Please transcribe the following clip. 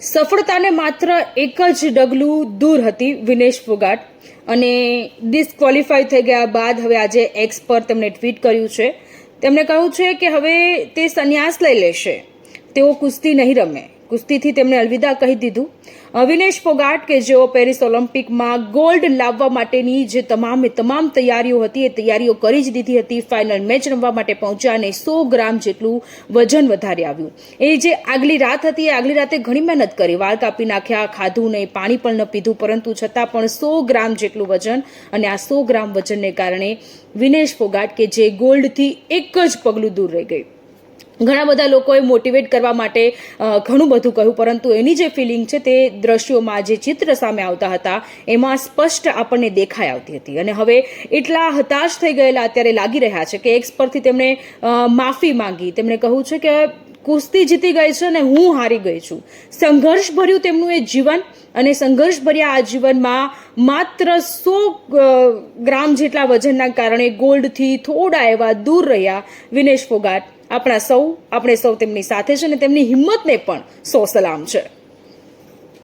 સફળતાને માત્ર એક જ ડગલું દૂર હતી વિનેશ ફોગાટ અને ડિસ્ક્વોલિફાય થઈ ગયા બાદ હવે આજે એક્સ પર તેમણે ટ્વીટ કર્યું છે. તેમણે કહ્યું છે કે હવે તે સંન્યાસ લઈ લેશે, તેઓ કુસ્તી નહીં રમે. કુસ્તીથી તેમણે અલવિદા કહી દીધું. વિનેશ ફોગાટ કે જેઓ પેરિસ ઓલિમ્પિકમાં ગોલ્ડ લાવવા માટેની જે તમામ તૈયારીઓ હતી એ તૈયારીઓ કરી જ દીધી હતી. ફાઇનલ મેચ રમવા માટે પહોંચ્યા અને 100 ગ્રામ જેટલું વજન વધારી આવ્યું. એ જે આગલી રાત હતી એ આગલી રાતે ઘણી મહેનત કરી, વાળ કાપી નાખ્યા, ખાધું નહીં, પાણી પણ ન પીધું, પરંતુ છતાં પણ 100 ગ્રામ જેટલું વજન. અને આ 100 ગ્રામ વજનને કારણે વિનેશ ફોગાટ કે જે ગોલ્ડથી એક જ પગલું દૂર રહી ગઈ. ઘણા બધા લોકોએ મોટિવેટ કરવા માટે ઘણું બધું કહ્યું, પરંતુ એની જે ફિલિંગ છે તે દ્રશ્યોમાં જે ચિત્ર સામે આવતા હતા એમાં સ્પષ્ટ આપણને દેખાઈ આવતી હતી. અને હવે એટલા હતાશ થઈ ગયેલા અત્યારે લાગી રહ્યા છે કે એક્સ પરથી તેમણે માફી માંગી. તેમણે કહ્યું છે કે કુસ્તી જીતી ગઈ છે અને હું હારી ગઈ છું. સંઘર્ષ ભર્યું તેમનું એ જીવન, અને સંઘર્ષ ભર્યા આ જીવનમાં માત્ર 100 ગ્રામ જેટલા વજનના કારણે ગોલ્ડથી થોડા એવા દૂર રહ્યા વિનેશ ફોગાટ. આપણે સૌ તેમની સાથે છે અને તેમની હિંમતને પણ 100 સલામ છે.